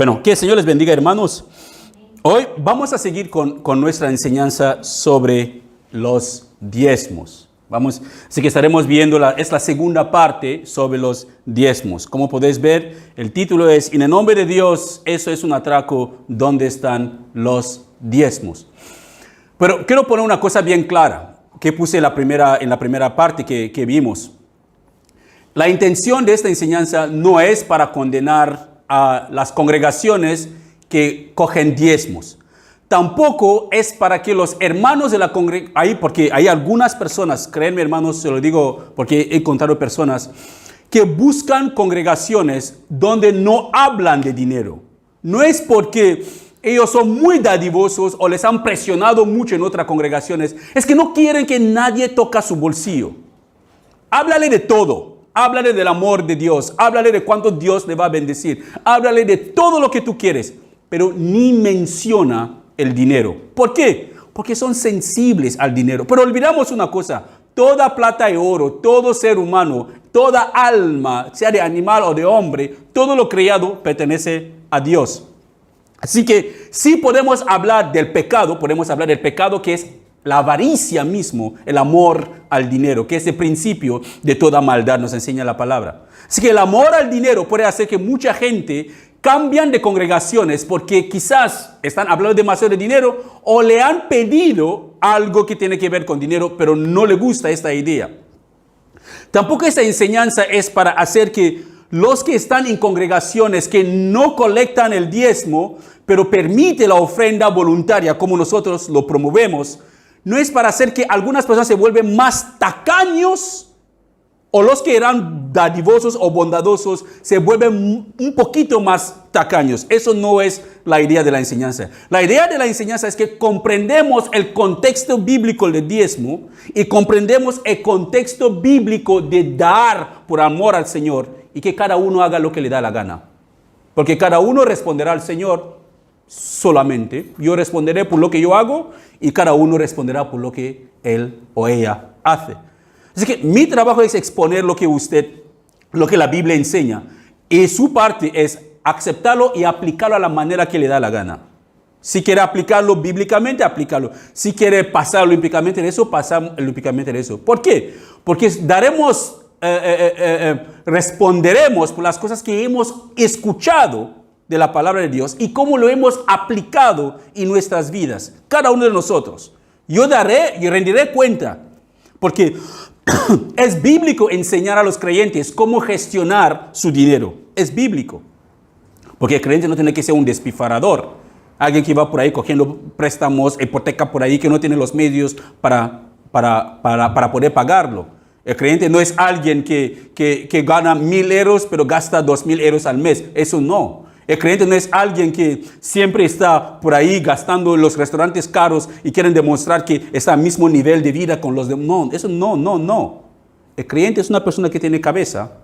Bueno, que el Señor les bendiga, hermanos. Hoy vamos a seguir con nuestra enseñanza sobre los diezmos. Así que estaremos viendo, es la segunda parte sobre los diezmos. Como podéis ver, el título es, en el nombre de Dios, eso es un atraco, ¿dónde están los diezmos? Pero quiero poner una cosa bien clara, que puse en la primera parte que vimos. La intención de esta enseñanza no es para condenar a las congregaciones que cogen diezmos. Tampoco es para que los hermanos de la congregación, porque hay algunas personas, créanme hermanos, se lo digo porque he encontrado personas que buscan congregaciones donde no hablan de dinero. No es porque ellos son muy dadivosos o les han presionado mucho en otras congregaciones, es que no quieren que nadie toque su bolsillo. Háblale de todo. Háblale del amor de Dios, háblale de cuánto Dios le va a bendecir, háblale de todo lo que tú quieres, pero ni menciona el dinero. ¿Por qué? Porque son sensibles al dinero. Pero olvidamos una cosa, toda plata y oro, todo ser humano, toda alma, sea de animal o de hombre, todo lo creado pertenece a Dios. Así que sí podemos hablar del pecado que es la avaricia mismo, el amor al dinero, que es el principio de toda maldad, nos enseña la palabra. Así que el amor al dinero puede hacer que mucha gente cambian de congregaciones porque quizás están hablando demasiado de dinero o le han pedido algo que tiene que ver con dinero, pero no le gusta esta idea. Tampoco esta enseñanza es para hacer que los que están en congregaciones que no colectan el diezmo, pero permite la ofrenda voluntaria como nosotros lo promovemos, no es para hacer que algunas personas se vuelven más tacaños o los que eran dadivosos o bondadosos se vuelven un poquito más tacaños. Eso no es la idea de la enseñanza. La idea de la enseñanza es que comprendemos el contexto bíblico del diezmo y comprendemos el contexto bíblico de dar por amor al Señor y que cada uno haga lo que le da la gana. Porque cada uno responderá al Señor solamente. Yo responderé por lo que yo hago y cada uno responderá por lo que él o ella hace. Así que mi trabajo es exponer lo que la Biblia enseña. Y su parte es aceptarlo y aplicarlo a la manera que le da la gana. Si quiere aplicarlo bíblicamente, aplícalo. Si quiere pasar olímpicamente en eso, pasamos olímpicamente en eso. ¿Por qué? Porque responderemos por las cosas que hemos escuchado de la palabra de Dios y cómo lo hemos aplicado en nuestras vidas, cada uno de nosotros. Yo daré y rendiré cuenta, porque es bíblico enseñar a los creyentes cómo gestionar su dinero. Es bíblico, porque el creyente no tiene que ser un despifarrador, alguien que va por ahí cogiendo préstamos, hipoteca por ahí, que no tiene los medios para poder pagarlo. El creyente no es alguien que gana 1,000 euros, pero gasta 2,000 euros al mes. Eso no. El creyente no es alguien que siempre está por ahí gastando en los restaurantes caros y quieren demostrar que está al mismo nivel de vida con los demás. No, eso no. El creyente es una persona que tiene cabeza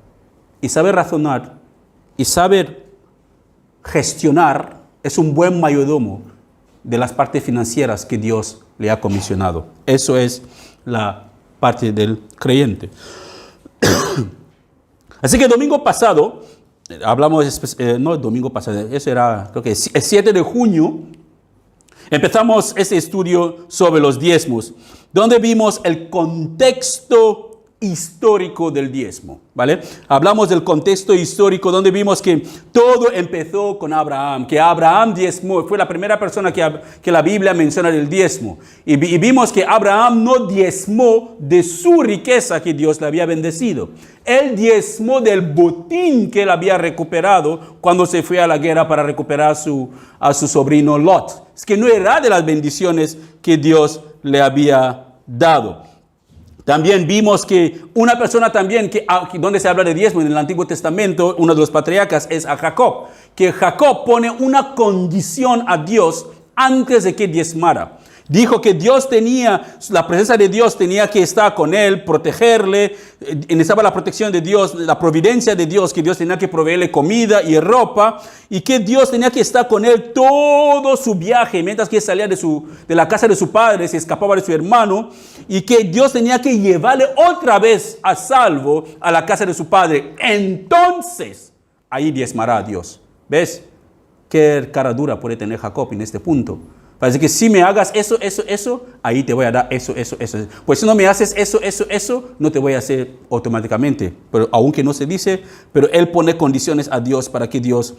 y sabe razonar y sabe gestionar. Es un buen mayordomo de las partes financieras que Dios le ha comisionado. Eso es la parte del creyente. Así que el domingo pasado, no el domingo pasado, eso era, creo que el 7 de junio, empezamos este estudio sobre los diezmos, donde vimos el contexto histórico del diezmo, ¿vale? Hablamos del contexto histórico donde vimos que todo empezó con Abraham, que Abraham diezmó, fue la primera persona que la Biblia menciona del diezmo. Y vimos que Abraham no diezmó de su riqueza que Dios le había bendecido. Él diezmó del botín que él había recuperado cuando se fue a la guerra para recuperar a su sobrino Lot. Es que no era de las bendiciones que Dios le había dado. También vimos que una persona también, donde se habla de diezmo en el Antiguo Testamento, uno de los patriarcas es a Jacob, que Jacob pone una condición a Dios antes de que diezmara. Dijo que la presencia de Dios tenía que estar con él, protegerle, necesitaba la protección de Dios, la providencia de Dios, que Dios tenía que proveerle comida y ropa, y que Dios tenía que estar con él todo su viaje, mientras que salía de la casa de su padre, se escapaba de su hermano, y que Dios tenía que llevarle otra vez a salvo a la casa de su padre. Entonces, ahí diezmará a Dios. ¿Ves? qué cara dura puede tener Jacob en este punto. Parece que si me hagas eso, ahí te voy a dar eso. Pues si no me haces eso, no te voy a hacer automáticamente. Pero aunque no se dice, pero él pone condiciones a Dios para que Dios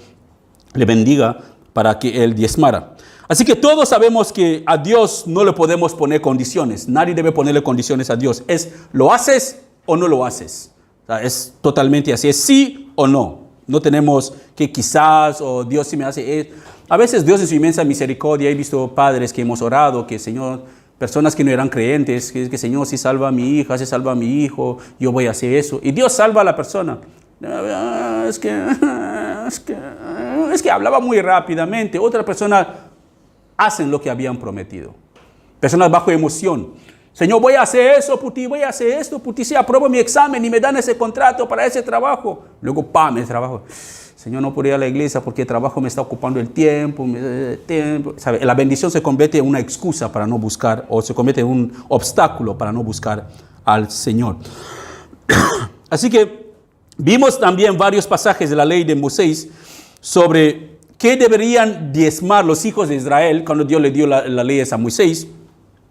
le bendiga, para que él diezmara. Así que todos sabemos que a Dios no le podemos poner condiciones. Nadie debe ponerle condiciones a Dios. Es, ¿lo haces o no lo haces? O sea, es totalmente así, es sí o no. No tenemos que quizás, o Dios sí me hace. A veces Dios en su inmensa misericordia, he visto padres que hemos orado, que Señor, personas que no eran creyentes, que Señor, si salva a mi hija, si salva a mi hijo, yo voy a hacer eso. Y Dios salva a la persona. Es que hablaba muy rápidamente. Otra persona hacen lo que habían prometido. Personas bajo emoción. Señor, voy a hacer eso, puti, voy a hacer esto, puti, si apruebo mi examen y me dan ese contrato para ese trabajo. Luego, ¡pam!, el trabajo. Señor, no puedo ir a la iglesia porque el trabajo me está ocupando el tiempo. ¿Sabe? La bendición se convierte en una excusa para no buscar, o se convierte en un obstáculo para no buscar al Señor. Así que vimos también varios pasajes de la ley de Moisés sobre qué deberían diezmar los hijos de Israel cuando Dios le dio la ley a Moisés.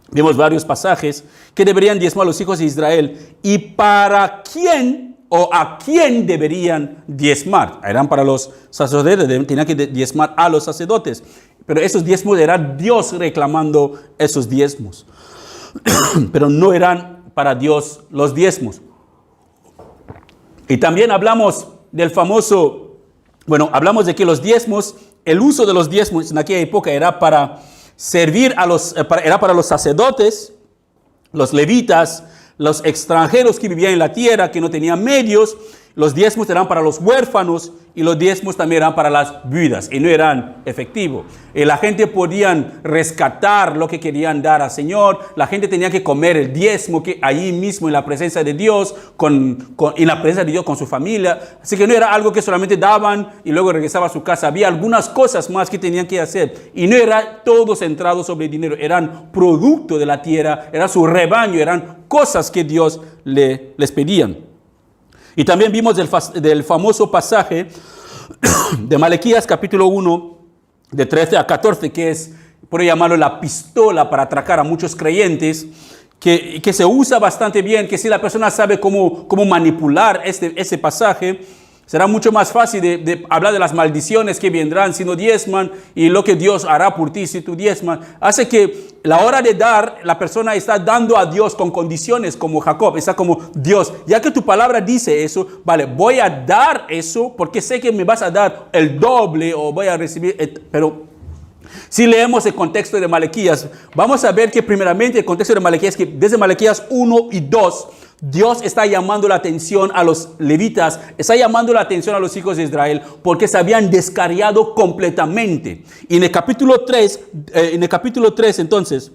Vimos varios pasajes que deberían diezmar los hijos de Israel y para quién o a quién deberían diezmar. Eran para los sacerdotes, tenían que diezmar a los sacerdotes. Pero esos diezmos eran Dios reclamando esos diezmos. Pero no eran para Dios los diezmos. Y también hablamos del famoso, hablamos de que los diezmos, el uso de los diezmos en aquella época era para servir era para los sacerdotes, los levitas, los extranjeros que vivían en la tierra, que no tenían medios. Los diezmos eran para los huérfanos y los diezmos también eran para las viudas y no eran efectivos. La gente podían rescatar lo que querían dar al Señor. La gente tenía que comer el diezmo que allí mismo en la presencia de Dios, en la presencia de Dios con su familia. Así que no era algo que solamente daban y luego regresaba a su casa. Había algunas cosas más que tenían que hacer y no era todo centrado sobre el dinero. Eran producto de la tierra, era su rebaño, eran cosas que Dios les pedían. Y también vimos del famoso pasaje de Malaquías capítulo 1, de 13 a 14, que es, por llamarlo, la pistola para atracar a muchos creyentes, que se usa bastante bien, que si la persona sabe cómo manipular ese pasaje, será mucho más fácil de hablar de las maldiciones que vendrán si no diezman y lo que Dios hará por ti si tú diezmas. Hace que la hora de dar, la persona está dando a Dios con condiciones como Jacob. Está como, Dios, ya que tu palabra dice eso, vale, voy a dar eso porque sé que me vas a dar el doble o voy a recibir. Pero si leemos el contexto de Malaquías, vamos a ver que primeramente el contexto de Malaquías, que desde Malaquías 1 y 2, Dios está llamando la atención a los levitas, está llamando la atención a los hijos de Israel porque se habían descarriado completamente. Y en el capítulo 3, entonces,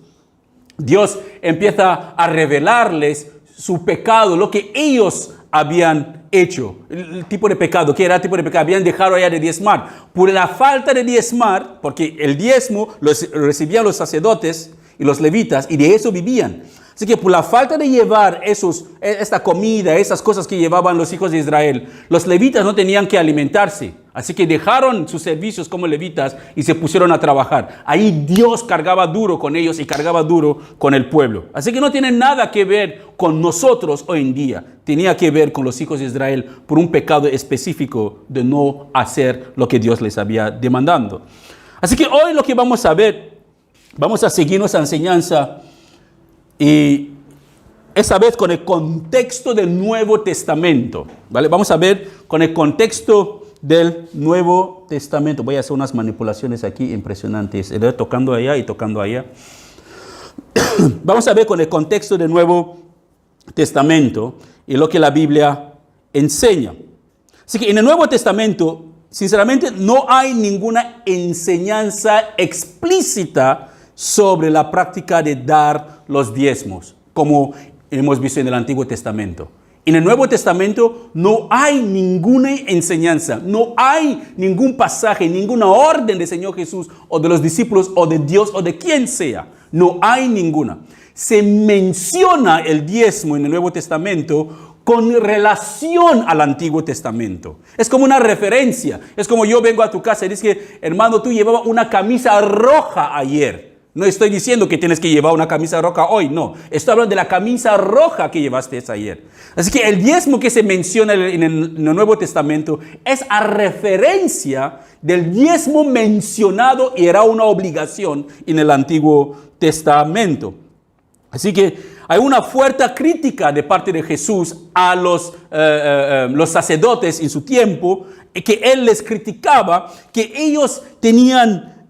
Dios empieza a revelarles su pecado, lo que ellos habían hecho, el tipo de pecado. ¿Qué era el tipo de pecado? Habían dejado allá de diezmar. Por la falta de diezmar, porque el diezmo lo recibían los sacerdotes y los levitas y de eso vivían. Así que por la falta de llevar esta comida, esas cosas que llevaban los hijos de Israel, los levitas no tenían que alimentarse. Así que dejaron sus servicios como levitas y se pusieron a trabajar. Ahí Dios cargaba duro con ellos y cargaba duro con el pueblo. Así que no tiene nada que ver con nosotros hoy en día. Tenía que ver con los hijos de Israel por un pecado específico de no hacer lo que Dios les había demandado. Así que hoy lo que vamos a ver, vamos a seguir nuestra enseñanza. Y esta vez con el contexto del Nuevo Testamento, ¿vale? Vamos a ver con el contexto del Nuevo Testamento. Voy a hacer unas manipulaciones aquí impresionantes. Estoy tocando allá y tocando allá. Vamos a ver con el contexto del Nuevo Testamento y lo que la Biblia enseña. Así que en el Nuevo Testamento, sinceramente, no hay ninguna enseñanza explícita sobre la práctica de dar los diezmos, como hemos visto en el Antiguo Testamento. En el Nuevo Testamento no hay ninguna enseñanza, no hay ningún pasaje, ninguna orden del Señor Jesús o de los discípulos o de Dios o de quien sea. No hay ninguna. Se menciona el diezmo en el Nuevo Testamento con relación al Antiguo Testamento. Es como una referencia. Es como yo vengo a tu casa y dices que, hermano, tú llevabas una camisa roja ayer. No estoy diciendo que tienes que llevar una camisa roja hoy, no. Estoy hablando de la camisa roja que llevaste ayer. Así que el diezmo que se menciona en el Nuevo Testamento es a referencia del diezmo mencionado y era una obligación en el Antiguo Testamento. Así que hay una fuerte crítica de parte de Jesús a los sacerdotes en su tiempo, que él les criticaba que ellos tenían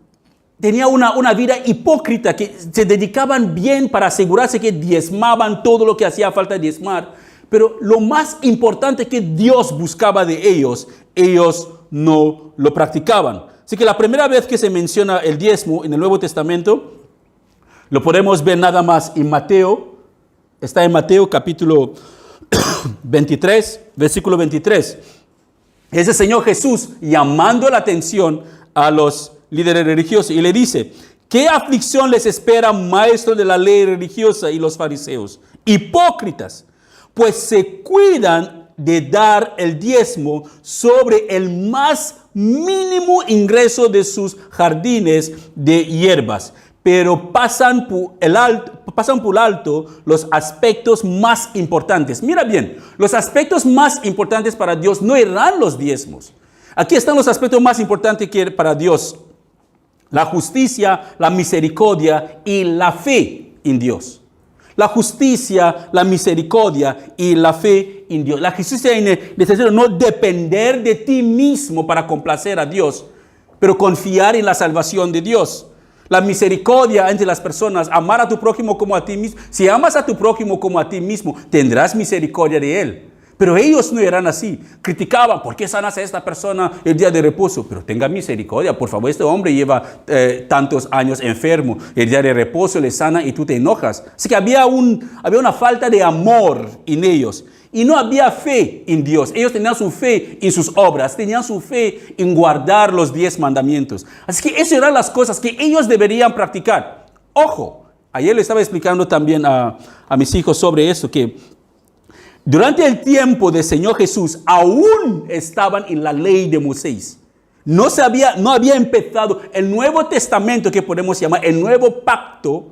una vida hipócrita, que se dedicaban bien para asegurarse que diezmaban todo lo que hacía falta diezmar, pero lo más importante que Dios buscaba de ellos, ellos no lo practicaban. Así que la primera vez que se menciona el diezmo en el Nuevo Testamento, lo podemos ver nada más en Mateo, está en Mateo capítulo 23, versículo 23. Es el Señor Jesús llamando la atención a los líderes religiosos y le dice: ¿qué aflicción les espera, maestros de la ley religiosa y los fariseos? Hipócritas, pues se cuidan de dar el diezmo sobre el más mínimo ingreso de sus jardines de hierbas, pero pasan por alto los aspectos más importantes. Mira bien, los aspectos más importantes para Dios no eran los diezmos. Aquí están los aspectos más importantes que para Dios: la justicia, la misericordia y la fe en Dios. La justicia, la misericordia y la fe en Dios. La justicia en el sentido no depender de ti mismo para complacer a Dios, pero confiar en la salvación de Dios. La misericordia entre las personas, amar a tu prójimo como a ti mismo. Si amas a tu prójimo como a ti mismo, tendrás misericordia de él. Pero ellos no eran así. Criticaban: ¿por qué sanas a esta persona el día de reposo? Pero tenga misericordia, por favor. Este hombre lleva tantos años enfermo. El día de reposo le sana y tú te enojas. Así que había una falta de amor en ellos. Y no había fe en Dios. Ellos tenían su fe en sus obras. Tenían su fe en guardar los 10 mandamientos. Así que esas eran las cosas que ellos deberían practicar. Ojo, ayer le estaba explicando también a mis hijos sobre eso, que durante el tiempo del Señor Jesús aún estaban en la ley de Moisés. No había empezado el Nuevo Testamento, que podemos llamar el Nuevo Pacto,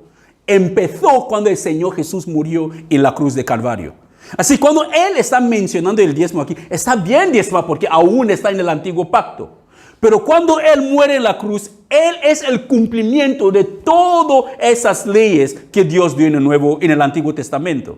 empezó cuando el Señor Jesús murió en la cruz de Calvario. Así, cuando Él está mencionando el diezmo aquí, está bien diezmar porque aún está en el Antiguo Pacto. Pero cuando Él muere en la cruz, Él es el cumplimiento de todas esas leyes que Dios dio en el Antiguo Testamento.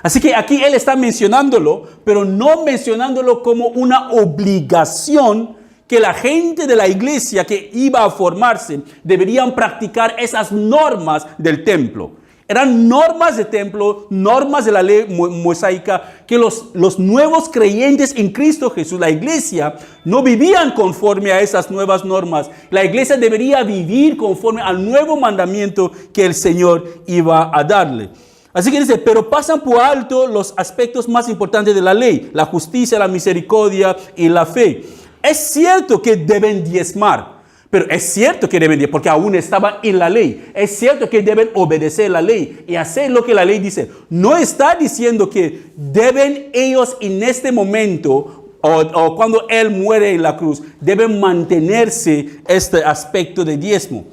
Así que aquí Él está mencionándolo, pero no mencionándolo como una obligación que la gente de la iglesia que iba a formarse deberían practicar esas normas del templo. Eran normas de templo, normas de la ley mosaica, que los nuevos creyentes en Cristo Jesús, la iglesia, no vivían conforme a esas nuevas normas. La iglesia debería vivir conforme al nuevo mandamiento que el Señor iba a darle. Así que dice: pero pasan por alto los aspectos más importantes de la ley: la justicia, la misericordia y la fe. Es cierto que deben diezmar, pero es cierto que deben diezmar porque aún estaban en la ley. Es cierto que deben obedecer la ley y hacer lo que la ley dice. No está diciendo que deben ellos en este momento o cuando Él muere en la cruz, deben mantenerse este aspecto de diezmo.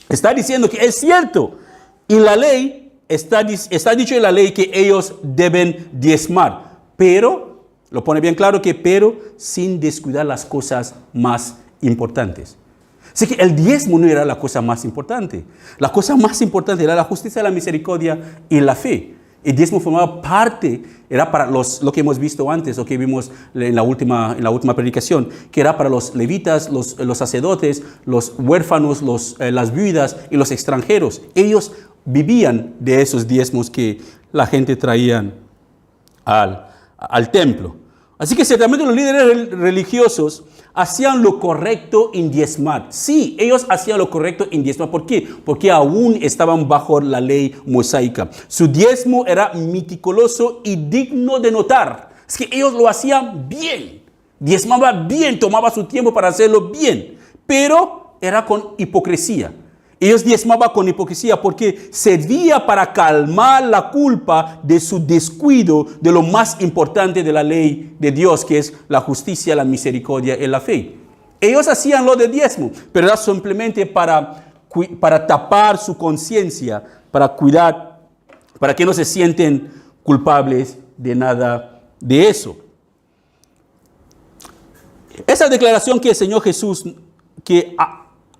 Está diciendo que es cierto, en la ley está dicho en la ley que ellos deben diezmar, pero, lo pone bien claro pero sin descuidar las cosas más importantes. Así que el diezmo no era la cosa más importante. La cosa más importante era la justicia, la misericordia y la fe. El diezmo formaba parte, era para lo que hemos visto antes, lo que vimos en la última predicación, que era para los levitas, los sacerdotes, los huérfanos, las viudas y los extranjeros. Ellos vivían de esos diezmos que la gente traían al templo. Así que ciertamente los líderes religiosos hacían lo correcto en diezmar. Sí, ellos hacían lo correcto en diezmar. ¿Por qué? Porque aún estaban bajo la ley mosaica. Su diezmo era meticuloso y digno de notar. Es que ellos lo hacían bien. Diezmaba bien, tomaba su tiempo para hacerlo bien. Pero era con hipocresía. Ellos diezmaban con hipocresía porque servía para calmar la culpa de su descuido de lo más importante de la ley de Dios, que es la justicia, la misericordia y la fe. Ellos hacían lo de diezmo, pero era simplemente para tapar su conciencia, para cuidar, para que no se sienten culpables de nada de eso. Esa declaración que el Señor Jesús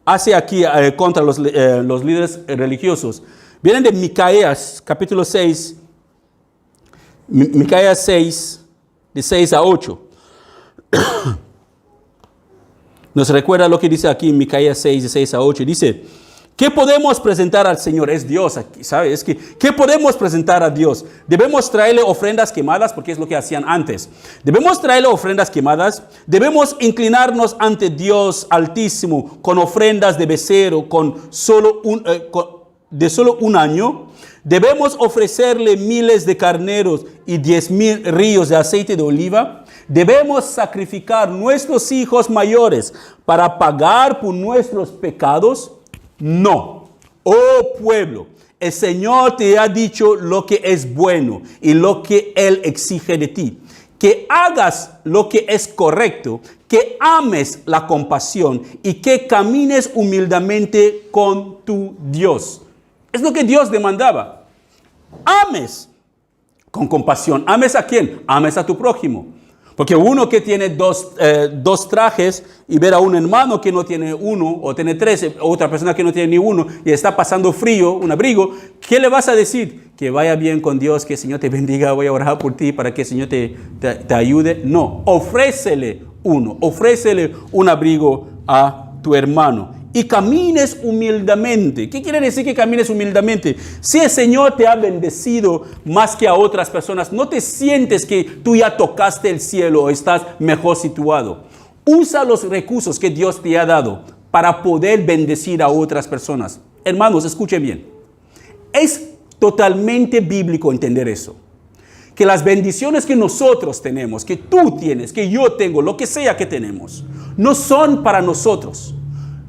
hace aquí contra los líderes religiosos vienen de Micaías, capítulo 6, Micaías 6, de 6 a 8. Nos recuerda lo que dice aquí en Micaías 6, de 6 a 8. Dice, ¿qué podemos presentar al Señor? Es Dios aquí, ¿sabes? ¿Qué podemos presentar a Dios? Debemos traerle ofrendas quemadas, porque es lo que hacían antes. Debemos traerle ofrendas quemadas. Debemos inclinarnos ante Dios Altísimo con ofrendas de becerro de solo un año. Debemos ofrecerle miles de carneros y 10,000 ríos de aceite de oliva. Debemos sacrificar nuestros hijos mayores para pagar por nuestros pecados. No, oh pueblo, el Señor te ha dicho lo que es bueno y lo que Él exige de ti. Que hagas lo que es correcto, que ames la compasión y que camines humildemente con tu Dios. Es lo que Dios demandaba. Ames con compasión. ¿Ames a quién? Ames a tu prójimo. Porque uno que tiene dos trajes y ver a un hermano que no tiene uno, o tiene tres, otra persona que no tiene ni uno y está pasando frío, un abrigo, ¿qué le vas a decir? Que vaya bien con Dios, que el Señor te bendiga, voy a orar por ti para que el Señor te ayude. No, ofrécele un abrigo a tu hermano. Y camines humildemente. ¿Qué quiere decir que camines humildemente? Si el Señor te ha bendecido más que a otras personas, no te sientes que tú ya tocaste el cielo o estás mejor situado. Usa los recursos que Dios te ha dado para poder bendecir a otras personas. Hermanos, escuchen bien. Es totalmente bíblico entender eso. Que las bendiciones que nosotros tenemos, que tú tienes, que yo tengo, lo que sea que tenemos, no son para nosotros.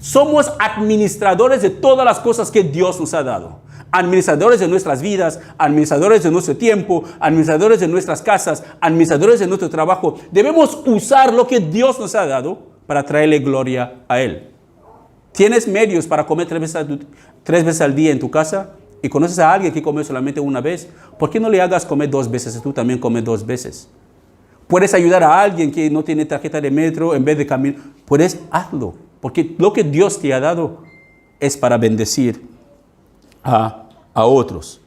Somos administradores de todas las cosas que Dios nos ha dado. Administradores de nuestras vidas, administradores de nuestro tiempo, administradores de nuestras casas, administradores de nuestro trabajo. Debemos usar lo que Dios nos ha dado para traerle gloria a Él. ¿Tienes medios para comer tres veces al día en tu casa? ¿Y conoces a alguien que come solamente una vez? ¿Por qué no le hagas comer 2 veces y tú también comes 2 veces? ¿Puedes ayudar a alguien que no tiene tarjeta de metro en vez de caminar? Puedes, hazlo. Porque lo que Dios te ha dado es para bendecir a otros.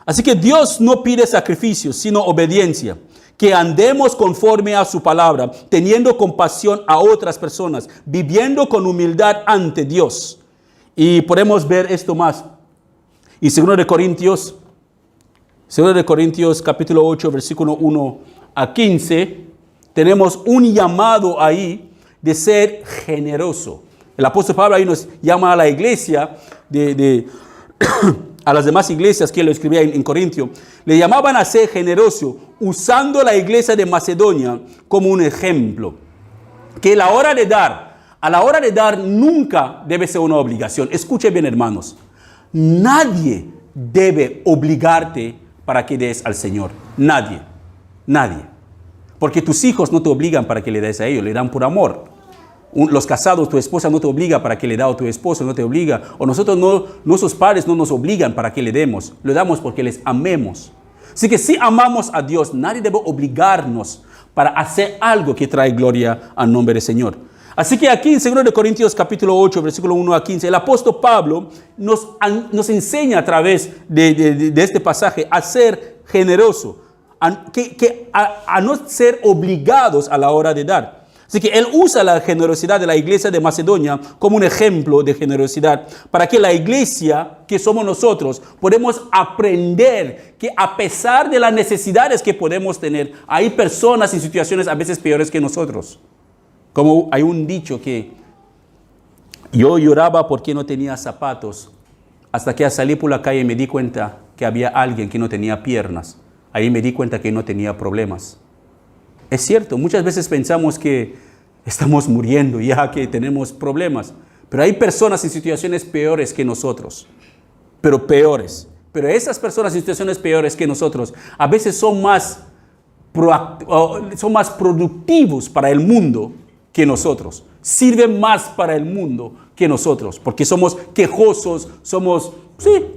Así que Dios no pide sacrificios, sino obediencia. Que andemos conforme a su palabra, teniendo compasión a otras personas, viviendo con humildad ante Dios. Y podemos ver esto más. Y 2 de Corintios capítulo 8, versículo 1 a 15, tenemos un llamado ahí de ser generoso. El apóstol Pablo ahí nos llama a la iglesia, a las demás iglesias que lo escribía en Corintio, le llamaban a ser generoso, usando la iglesia de Macedonia como un ejemplo. Que a la hora de dar nunca debe ser una obligación. Escuchen bien, hermanos. Nadie debe obligarte para que des al Señor. Nadie. Porque tus hijos no te obligan para que le des a ellos, le dan por amor. Los casados, tu esposa no te obliga para que le da a tu esposo, no te obliga. O nosotros, nuestros padres no nos obligan para que le demos. Le damos porque les amemos. Así que si amamos a Dios, nadie debe obligarnos para hacer algo que trae gloria al nombre del Señor. Así que aquí en 2 de Corintios capítulo 8, versículo 1 a 15, el apóstol Pablo nos enseña a través de este pasaje a ser generoso. A no ser obligados a la hora de dar. Así que él usa la generosidad de la iglesia de Macedonia como un ejemplo de generosidad para que la iglesia que somos nosotros podemos aprender que a pesar de las necesidades que podemos tener, hay personas en situaciones a veces peores que nosotros. Como hay un dicho que yo lloraba porque no tenía zapatos hasta que al salir por la calle me di cuenta que había alguien que no tenía piernas. Ahí me di cuenta que no tenía problemas. Es cierto, muchas veces pensamos que estamos muriendo ya que tenemos problemas. Pero hay personas en situaciones peores que nosotros, pero peores. Pero esas personas en situaciones peores que nosotros a veces son más productivos para el mundo que nosotros. Sirven más para el mundo que nosotros, porque somos quejosos,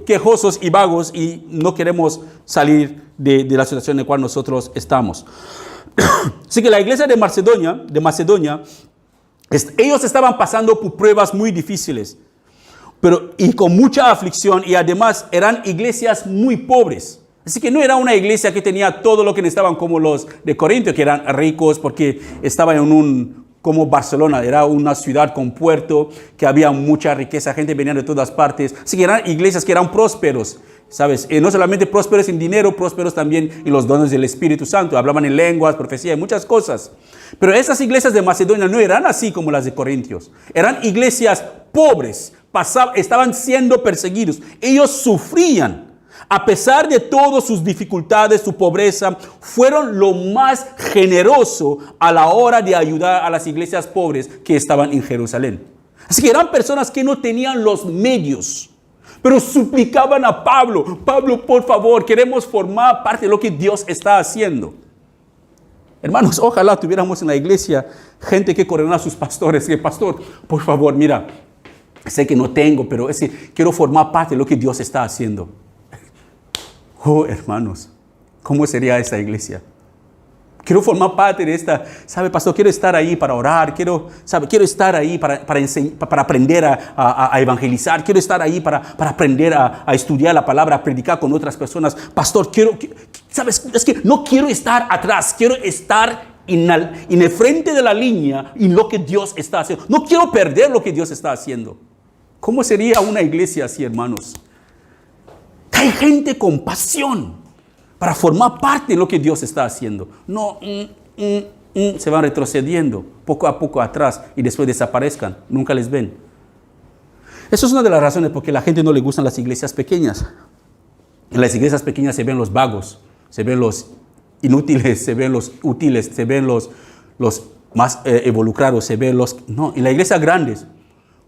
quejosos y vagos y no queremos salir de la situación en la cual nosotros estamos. Así que la iglesia de Macedonia, ellos estaban pasando por pruebas muy difíciles, y con mucha aflicción, y además eran iglesias muy pobres. Así que no era una iglesia que tenía todo lo que necesitaban como los de Corinto, que eran ricos porque estaban como Barcelona, era una ciudad con puerto, que había mucha riqueza, gente venía de todas partes. Así que eran iglesias que eran prósperos, ¿sabes? No solamente prósperos en dinero, prósperos también en los dones del Espíritu Santo. Hablaban en lenguas, profecía y muchas cosas. Pero esas iglesias de Macedonia no eran así como las de Corintios. Eran iglesias pobres, estaban siendo perseguidos. Ellos sufrían. A pesar de todas sus dificultades, su pobreza, fueron lo más generoso a la hora de ayudar a las iglesias pobres que estaban en Jerusalén. Así que eran personas que no tenían los medios, pero suplicaban a Pablo: Pablo, por favor, queremos formar parte de lo que Dios está haciendo. Hermanos, ojalá tuviéramos en la iglesia gente que corriera a sus pastores, que pastor, por favor, mira, sé que no tengo, pero quiero formar parte de lo que Dios está haciendo. Oh, hermanos, ¿cómo sería esta iglesia? Quiero formar parte de esta, ¿sabe, pastor? Quiero estar ahí para orar, quiero estar ahí para aprender a evangelizar, quiero estar ahí para aprender a estudiar la palabra, a predicar con otras personas. Pastor, ¿sabes? Es que no quiero estar atrás, quiero estar en el frente de la línea y lo que Dios está haciendo. No quiero perder lo que Dios está haciendo. ¿Cómo sería una iglesia así, hermanos? Hay gente con pasión para formar parte de lo que Dios está haciendo. No, se van retrocediendo poco a poco atrás y después desaparezcan. Nunca les ven. Eso es una de las razones por qué a la gente no le gustan las iglesias pequeñas. En las iglesias pequeñas se ven los vagos, se ven los inútiles, se ven los útiles, se ven los más involucrados, se ven los... No, en las iglesias grandes,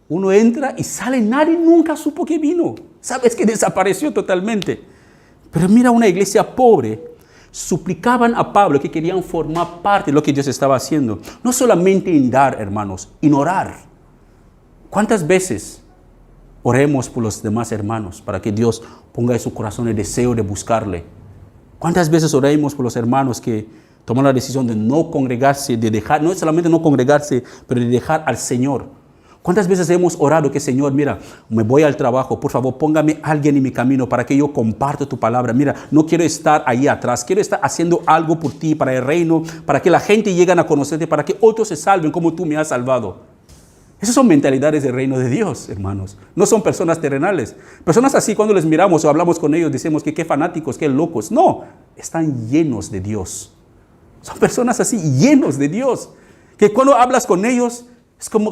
uno entra y sale, nadie nunca supo que vino. Sabes que desapareció totalmente. Pero mira, una iglesia pobre, suplicaban a Pablo que querían formar parte de lo que Dios estaba haciendo. No solamente en dar, hermanos, en orar. ¿Cuántas veces oremos por los demás hermanos para que Dios ponga en su corazón el deseo de buscarle? ¿Cuántas veces oremos por los hermanos que toman la decisión de no congregarse, de dejar, no solamente no congregarse, pero de dejar al Señor? ¿Cuántas veces hemos orado que, Señor, mira, me voy al trabajo, por favor, póngame alguien en mi camino para que yo comparta tu palabra? Mira, no quiero estar ahí atrás, quiero estar haciendo algo por ti, para el reino, para que la gente llegue a conocerte, para que otros se salven como tú me has salvado. Esas son mentalidades del reino de Dios, hermanos. No son personas terrenales. Personas así, cuando les miramos o hablamos con ellos, decimos que qué fanáticos, qué locos. No, están llenos de Dios. Son personas así, llenos de Dios, que cuando hablas con ellos, es como...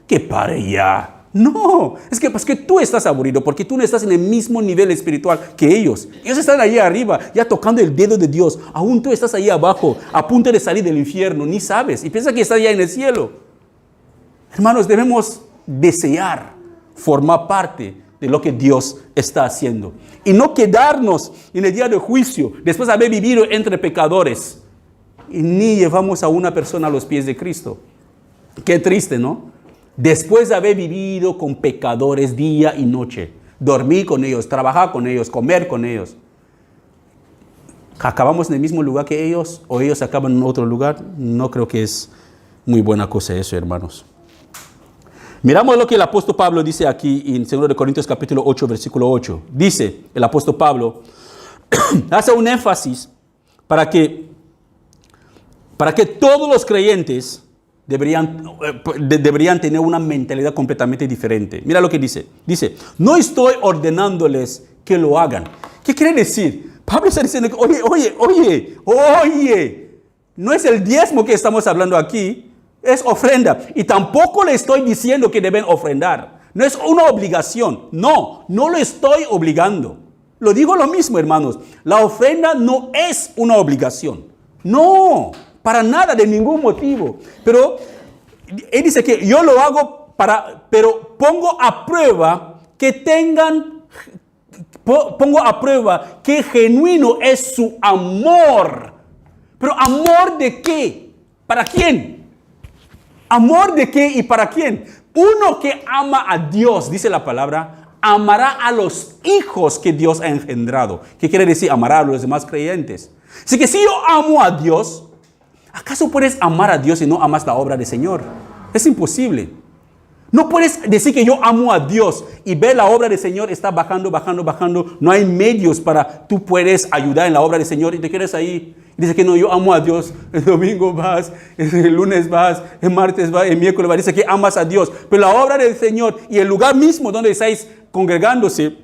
que pare ya. No, es que tú estás aburrido porque tú no estás en el mismo nivel espiritual que ellos. Ellos están ahí arriba, ya tocando el dedo de Dios. Aún tú estás ahí abajo, a punto de salir del infierno, ni sabes. Y piensas que estás ya en el cielo. Hermanos, debemos desear formar parte de lo que Dios está haciendo. Y no quedarnos en el día de juicio, después de haber vivido entre pecadores. Y ni llevamos a una persona a los pies de Cristo. Qué triste, ¿no? Después de haber vivido con pecadores día y noche, dormir con ellos, trabajar con ellos, comer con ellos, ¿acabamos en el mismo lugar que ellos o ellos acaban en otro lugar? No creo que es muy buena cosa eso, hermanos. Miramos lo que el apóstol Pablo dice aquí en 2 Corintios capítulo 8, versículo 8. Dice el apóstol Pablo, hace un énfasis para que todos los creyentes deberían tener una mentalidad completamente diferente. Mira lo que dice. Dice, no estoy ordenándoles que lo hagan. ¿Qué quiere decir? Pablo está diciendo, oye, no es el diezmo que estamos hablando aquí, es ofrenda. Y tampoco le estoy diciendo que deben ofrendar. No es una obligación. No lo estoy obligando. Lo digo lo mismo, hermanos. La ofrenda no es una obligación. No, para nada, de ningún motivo. Pero él dice que yo lo hago pero pongo a prueba que genuino es su amor. Pero ¿amor de qué? ¿Para quién? ¿Amor de qué y para quién? Uno que ama a Dios, dice la palabra, amará a los hijos que Dios ha engendrado. ¿Qué quiere decir? Amará a los demás creyentes. Así que si yo amo a Dios, ¿acaso puedes amar a Dios y no amas la obra del Señor? Es imposible. No puedes decir que yo amo a Dios y ver la obra del Señor está bajando. No hay medios para tú puedes ayudar en la obra del Señor y te quedas ahí. Y dice que no, yo amo a Dios. El domingo vas, el lunes vas, el martes vas, el miércoles vas. Dice que amas a Dios. Pero la obra del Señor y el lugar mismo donde estáis congregándose,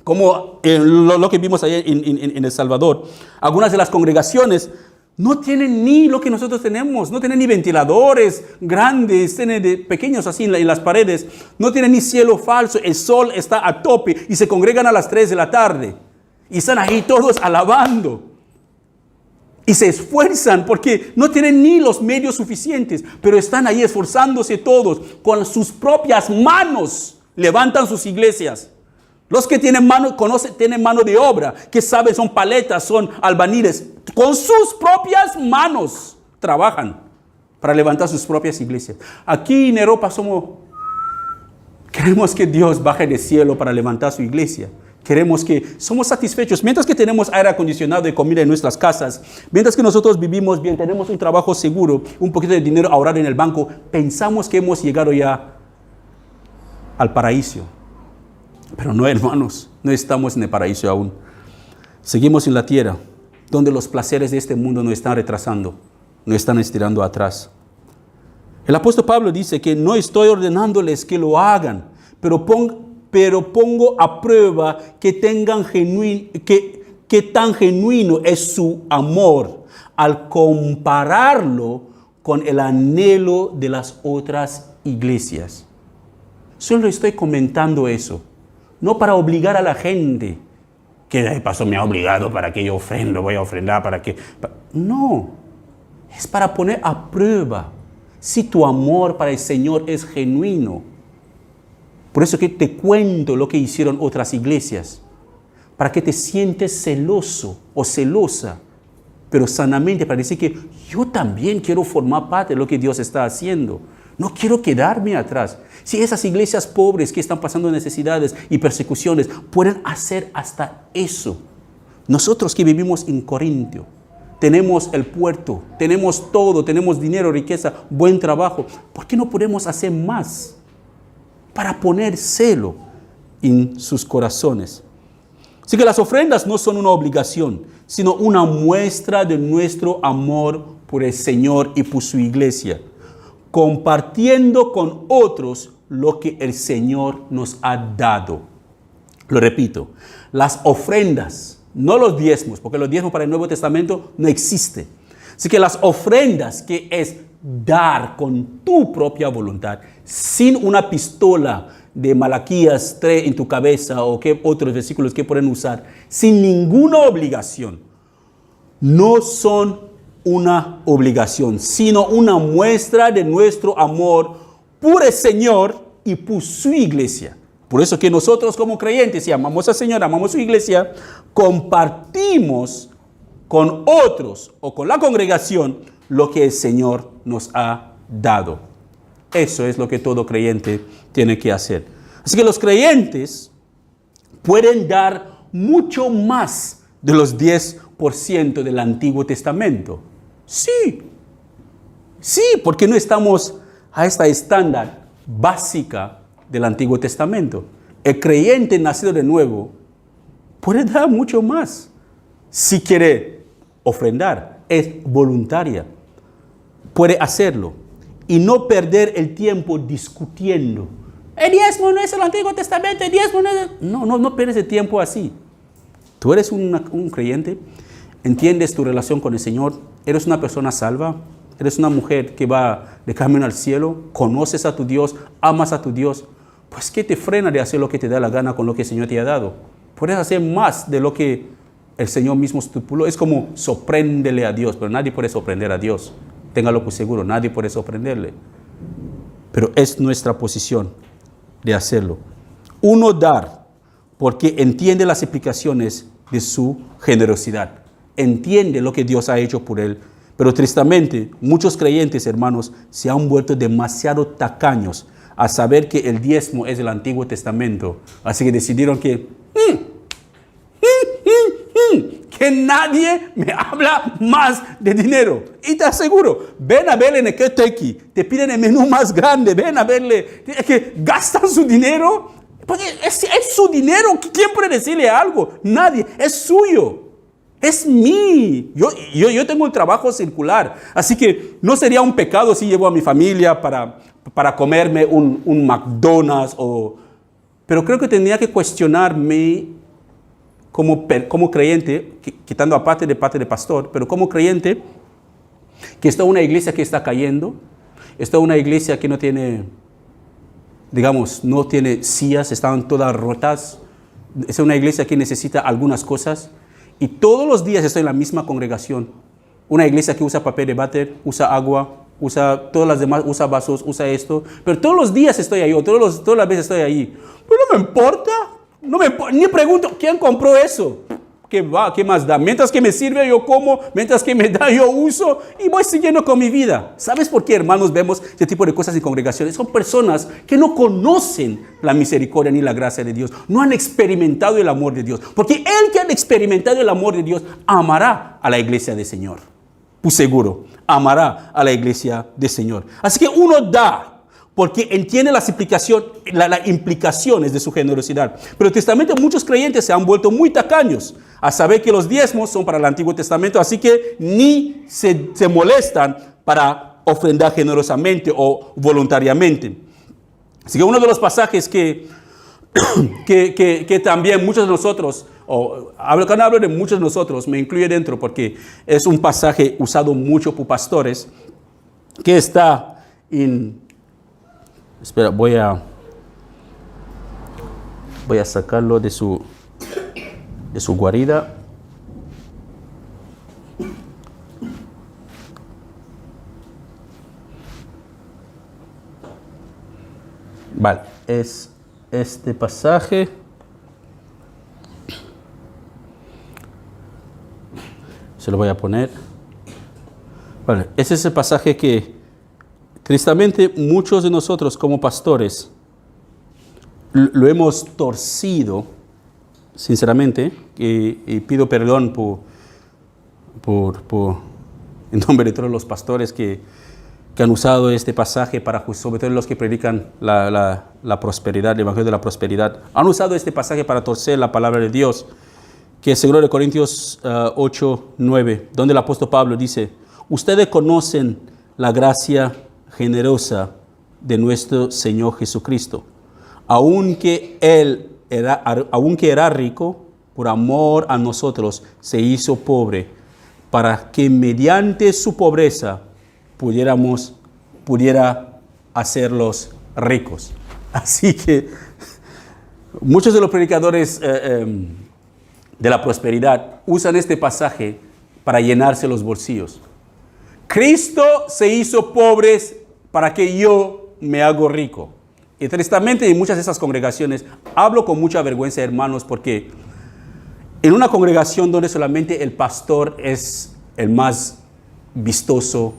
como lo que vimos ayer en El Salvador, algunas de las congregaciones no tienen ni lo que nosotros tenemos, no tienen ni ventiladores grandes, tienen pequeños así en las paredes, no tienen ni cielo falso, el sol está a tope y se congregan a las 3 de la tarde y están ahí todos alabando y se esfuerzan porque no tienen ni los medios suficientes, pero están ahí esforzándose todos con sus propias manos, levantan sus iglesias. Los que tienen tienen mano de obra, que saben, son paletas, son albañiles. Con sus propias manos trabajan para levantar sus propias iglesias. Aquí en Europa queremos que Dios baje del cielo para levantar su iglesia. Somos satisfechos. Mientras que tenemos aire acondicionado y comida en nuestras casas, mientras que nosotros vivimos bien, tenemos un trabajo seguro, un poquito de dinero ahorrado en el banco, pensamos que hemos llegado ya al paraíso. Pero no, hermanos, no estamos en el paraíso aún. Seguimos en la tierra, donde los placeres de este mundo nos están retrasando, nos están estirando atrás. El apóstol Pablo dice que no estoy ordenándoles que lo hagan, pero pongo a prueba que tan genuino es su amor al compararlo con el anhelo de las otras iglesias. Solo estoy comentando eso. No para obligar a la gente, que el pastor me ha obligado para que yo ofrendo, voy a ofrendar para que... No, es para poner a prueba si tu amor para el Señor es genuino. Por eso que te cuento lo que hicieron otras iglesias, para que te sientes celoso o celosa, pero sanamente para decir que yo también quiero formar parte de lo que Dios está haciendo. No quiero quedarme atrás. Si esas iglesias pobres que están pasando necesidades y persecuciones pueden hacer hasta eso. Nosotros que vivimos en Corintio, tenemos el puerto, tenemos todo, tenemos dinero, riqueza, buen trabajo. ¿Por qué no podemos hacer más para poner celo en sus corazones? Así que las ofrendas no son una obligación, sino una muestra de nuestro amor por el Señor y por su iglesia, compartiendo con otros lo que el Señor nos ha dado. Lo repito, las ofrendas, no los diezmos, porque los diezmos para el Nuevo Testamento no existen. Así que las ofrendas, que es dar con tu propia voluntad, sin una pistola de Malaquías 3 en tu cabeza o qué otros versículos que pueden usar, sin ninguna obligación, no son una obligación, sino una muestra de nuestro amor por el Señor y por su iglesia. Por eso que nosotros como creyentes, si amamos al Señor, amamos su iglesia, compartimos con otros o con la congregación lo que el Señor nos ha dado. Eso es lo que todo creyente tiene que hacer. Así que los creyentes pueden dar mucho más de los 10% del Antiguo Testamento. Sí, porque no estamos a esta estándar básica del Antiguo Testamento. El creyente nacido de nuevo puede dar mucho más. Si quiere ofrendar, es voluntaria. Puede hacerlo y no perder el tiempo discutiendo. El diezmo no es el Antiguo Testamento, el diezmo no es... No pierdes el tiempo así. Tú eres un creyente, entiendes tu relación con el Señor, eres una persona salva, eres una mujer que va de camino al cielo, conoces a tu Dios, amas a tu Dios, pues ¿qué te frena de hacer lo que te da la gana con lo que el Señor te ha dado? Puedes hacer más de lo que el Señor mismo estipuló. Es como sorpréndele a Dios, pero nadie puede sorprender a Dios. Téngalo por seguro, nadie puede sorprenderle. pero es nuestra posición de hacerlo. Uno dar porque entiende las implicaciones de su generosidad, entiende lo que Dios ha hecho por él, pero tristemente muchos creyentes, hermanos, se han vuelto demasiado tacaños a saber que el diezmo es del Antiguo Testamento, así que decidieron que nadie me habla más de dinero. Y te aseguro, ven a verle en el Kentucky, te piden el menú más grande, ven a verle, es que gastan su dinero, porque es su dinero. ¿Quién puede decirle algo? Nadie, es suyo, es mío. Yo tengo un trabajo circular, así que no sería un pecado si llevo a mi familia para comerme un McDonald's, pero creo que tendría que cuestionarme como creyente, quitando aparte de parte de pastor, pero como creyente, que está una iglesia que está cayendo, está una iglesia que no tiene, digamos, no tiene sillas, están todas rotas, es una iglesia que necesita algunas cosas, y todos los días estoy en la misma congregación, una iglesia que usa papel de váter, usa agua, usa todas las demás, usa vasos, usa esto, pero todos los días estoy ahí, todas las veces estoy ahí, pero no me importa. Ni pregunto, ¿quién compró eso? ¿Qué más da? Mientras que me sirve, yo como. Mientras que me da, yo uso. Y voy siguiendo con mi vida. ¿Sabes por qué, hermanos, vemos este tipo de cosas en congregaciones? Son personas que no conocen la misericordia ni la gracia de Dios. No han experimentado el amor de Dios. Porque el que ha experimentado el amor de Dios amará a la iglesia del Señor. Pues seguro, amará a la iglesia del Señor. Así que uno da porque entiende las implicaciones de su generosidad. Pero tristemente muchos creyentes se han vuelto muy tacaños a saber que los diezmos son para el Antiguo Testamento, así que ni se molestan para ofrendar generosamente o voluntariamente. Así que uno de los pasajes que también muchos de nosotros, cuando hablo de muchos de nosotros, me incluye dentro porque es un pasaje usado mucho por pastores, que está en... Espera, voy a sacarlo de su guarida. Vale, es este pasaje. Se lo voy a poner. Vale, ese es el pasaje que tristemente, muchos de nosotros como pastores lo hemos torcido, sinceramente, y pido perdón en nombre de todos los pastores que han usado este pasaje sobre todo los que predican la prosperidad, el evangelio de la prosperidad, han usado este pasaje para torcer la palabra de Dios, que es 2 Corintios 8:9, donde el apóstol Pablo dice: ustedes conocen la gracia generosa de nuestro Señor Jesucristo. Aunque era rico, por amor a nosotros se hizo pobre, para que mediante su pobreza pudiera hacerlos ricos. Así que muchos de los predicadores de la prosperidad usan este pasaje para llenarse los bolsillos. Cristo se hizo pobre para que yo me hago rico. Y tristemente en muchas de esas congregaciones hablo con mucha vergüenza, hermanos, porque en una congregación donde solamente el pastor es el más vistoso,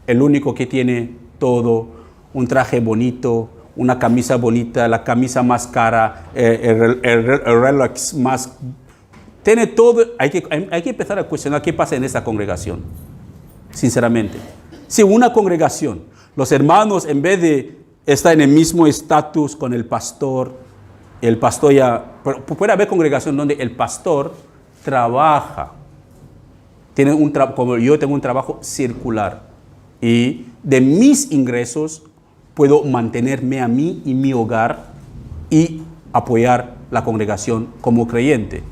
el único que tiene todo, un traje bonito, una camisa bonita, la camisa más cara, el reloj más... Tiene todo. Hay que empezar a cuestionar qué pasa en esta congregación. Sinceramente, si una congregación, los hermanos, en vez de estar en el mismo estatus con el pastor ya, puede haber congregación donde el pastor trabaja, como yo tengo un trabajo circular, y de mis ingresos puedo mantenerme a mí y mi hogar y apoyar la congregación como creyente.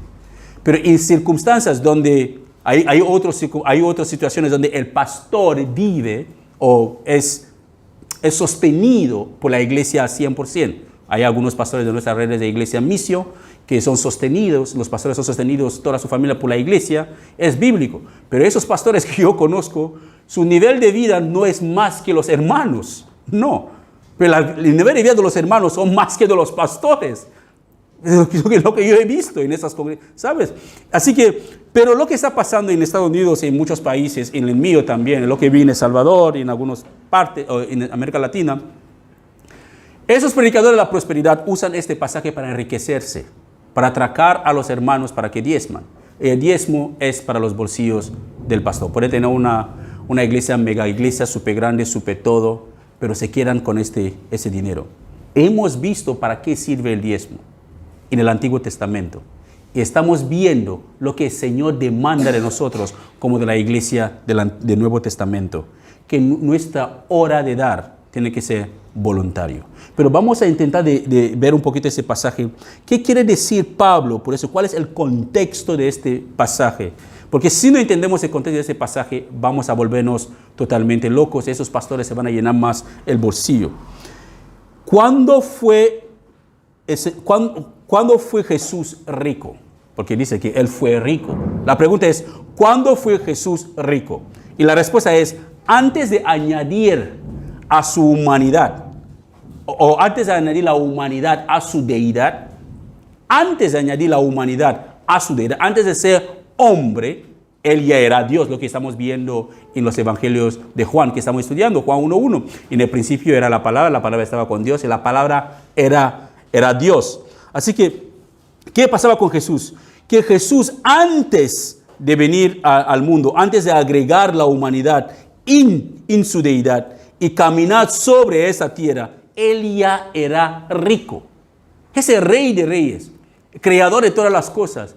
Pero en circunstancias donde hay otras situaciones donde el pastor vive o es sostenido por la iglesia al 100%. Hay algunos pastores de nuestras redes de iglesia misio que son sostenidos, los pastores son sostenidos, toda su familia por la iglesia, es bíblico. Pero esos pastores que yo conozco, su nivel de vida no es más que los hermanos, no. Pero el nivel de vida de los hermanos son más que de los pastores. Es lo que yo he visto en esas congregaciones, ¿sabes? Así que, pero lo que está pasando en Estados Unidos, en muchos países, en el mío también, en lo que vi en El Salvador, en algunas partes, en América Latina, esos predicadores de la prosperidad usan este pasaje para enriquecerse, para atracar a los hermanos para que diezman. El diezmo es para los bolsillos del pastor. Puede tener una iglesia, mega iglesia, súper grande, súper todo, pero se quedan con ese dinero. Hemos visto para qué sirve el diezmo en el Antiguo Testamento. Y estamos viendo lo que el Señor demanda de nosotros como de la iglesia del Nuevo Testamento. Que nuestra hora de dar tiene que ser voluntario. Pero vamos a intentar de ver un poquito ese pasaje. ¿Qué quiere decir Pablo? Por eso, ¿cuál es el contexto de este pasaje? Porque si no entendemos el contexto de ese pasaje, vamos a volvernos totalmente locos. Esos pastores se van a llenar más el bolsillo. ¿Cuándo fue Jesús rico? Porque dice que él fue rico. La pregunta es, ¿cuándo fue Jesús rico? Y la respuesta es, antes de añadir a su humanidad, o antes de añadir la humanidad a su deidad, antes de añadir la humanidad a su deidad, antes de ser hombre, él ya era Dios, lo que estamos viendo en los evangelios de Juan, que estamos estudiando, Juan 1:1. En el principio era la palabra estaba con Dios y la palabra era Dios. Así que, ¿qué pasaba con Jesús? Que Jesús, antes de venir al mundo, antes de agregar la humanidad en su deidad y caminar sobre esa tierra, él ya era rico. Ese rey de reyes, creador de todas las cosas.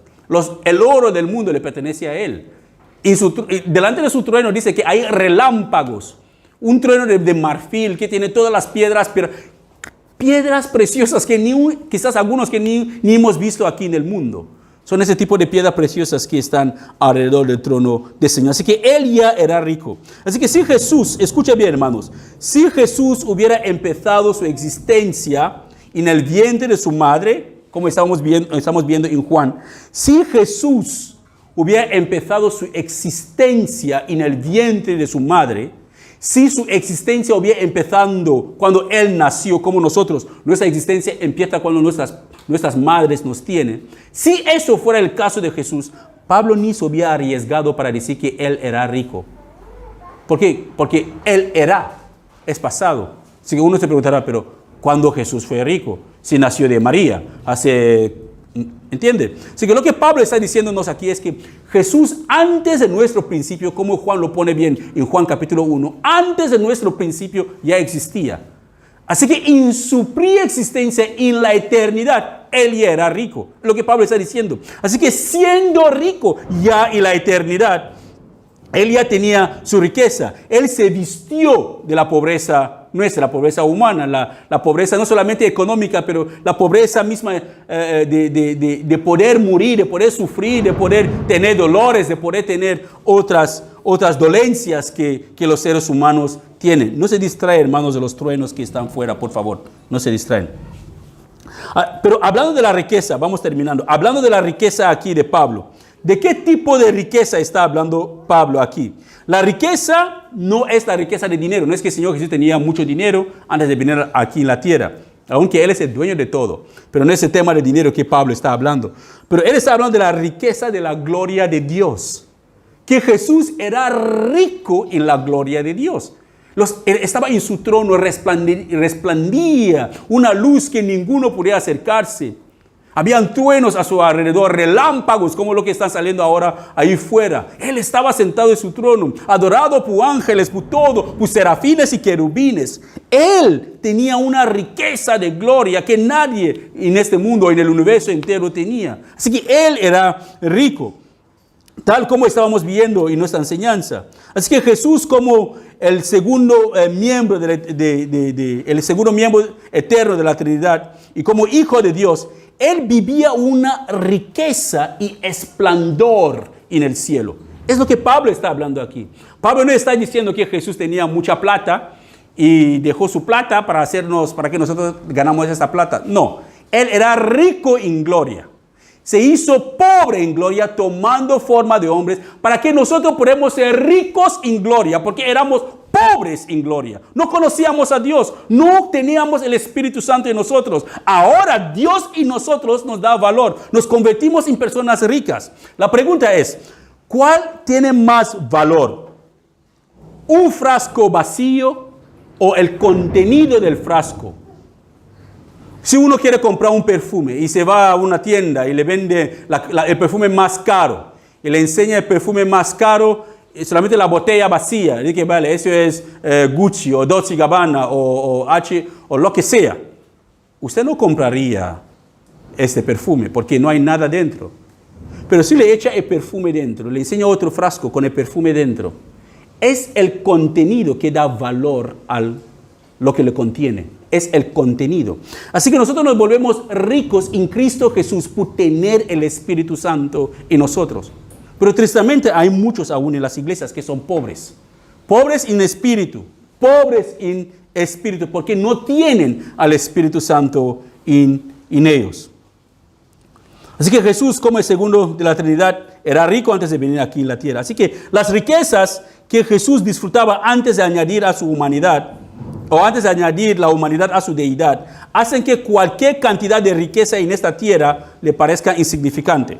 El oro del mundo le pertenece a él. Y delante de su trueno dice que hay relámpagos. Un trueno de marfil que tiene todas las piedras preciosas que quizás algunos que ni hemos visto aquí en el mundo. Son ese tipo de piedras preciosas que están alrededor del trono del Señor. Así que él ya era rico. Así que si Jesús, escucha bien hermanos, si Jesús hubiera empezado su existencia en el vientre de su madre, como estamos viendo en Juan, si Jesús hubiera empezado su existencia en el vientre de su madre, si su existencia hubiera empezado cuando él nació, como nosotros, nuestra existencia empieza cuando nuestras madres nos tienen. Si eso fuera el caso de Jesús, Pablo ni se hubiera arriesgado para decir que él era rico. ¿Por qué? Porque él es pasado. Así que uno se preguntará, pero ¿cuándo Jesús fue rico? Si nació de María, ¿entiende? Así que lo que Pablo está diciéndonos aquí es que Jesús, antes de nuestro principio, como Juan lo pone bien en Juan capítulo 1, antes de nuestro principio ya existía. Así que en su preexistencia, en la eternidad, él ya era rico. Lo que Pablo está diciendo. Así que siendo rico ya en la eternidad, él ya tenía su riqueza. Él se vistió de la pobreza nuestra, la pobreza humana, la pobreza no solamente económica, pero la pobreza misma de poder morir, de poder sufrir, de poder tener dolores, de poder tener otras dolencias que los seres humanos tienen. No se distraen, hermanos, de los truenos que están fuera, por favor. No se distraen. Pero hablando de la riqueza, vamos terminando. Hablando de la riqueza aquí de Pablo. ¿De qué tipo de riqueza está hablando Pablo aquí? La riqueza no es la riqueza de dinero. No es que el Señor Jesús tenía mucho dinero antes de venir aquí en la tierra. Aunque Él es el dueño de todo. Pero no es el tema de dinero que Pablo está hablando. Pero Él está hablando de la riqueza de la gloria de Dios. Que Jesús era rico en la gloria de Dios. Él estaba en su trono, resplandía una luz que ninguno podía acercarse. Habían truenos a su alrededor, relámpagos como lo que están saliendo ahora ahí fuera. Él estaba sentado en su trono, adorado por ángeles, por todo, por serafines y querubines. Él tenía una riqueza de gloria que nadie en este mundo, en el universo entero tenía. Así que él era rico, tal como estábamos viendo en nuestra enseñanza. Así que Jesús, como el segundo miembro el segundo miembro eterno de la Trinidad y como hijo de Dios, él vivía una riqueza y esplendor en el cielo. Es lo que Pablo está hablando aquí. Pablo no está diciendo que Jesús tenía mucha plata y dejó su plata para que nosotros ganamos esa plata. No, él era rico en gloria. Se hizo pobre en gloria tomando forma de hombres para que nosotros podamos ser ricos en gloria, porque éramos pobres en gloria. No conocíamos a Dios, no teníamos el Espíritu Santo en nosotros. Ahora Dios y nosotros nos da valor, nos convertimos en personas ricas. La pregunta es, ¿cuál tiene más valor? ¿Un frasco vacío o el contenido del frasco? Si uno quiere comprar un perfume y se va a una tienda y le vende el perfume más caro y le enseña el perfume más caro, solamente la botella vacía, dice que vale, eso es Gucci o Dolce & Gabbana o H o lo que sea, usted no compraría este perfume porque no hay nada dentro. Pero si le echa el perfume dentro, le enseña otro frasco con el perfume dentro, es el contenido que da valor a lo que le contiene. Es el contenido. Así que nosotros nos volvemos ricos en Cristo Jesús por tener el Espíritu Santo en nosotros. Pero tristemente hay muchos aún en las iglesias que son pobres. Pobres en espíritu. Pobres en espíritu porque no tienen al Espíritu Santo en ellos. Así que Jesús, como el segundo de la Trinidad, era rico antes de venir aquí en la tierra. Así que las riquezas que Jesús disfrutaba antes de añadir a su humanidad, o antes de añadir la humanidad a su deidad, hacen que cualquier cantidad de riqueza en esta tierra le parezca insignificante.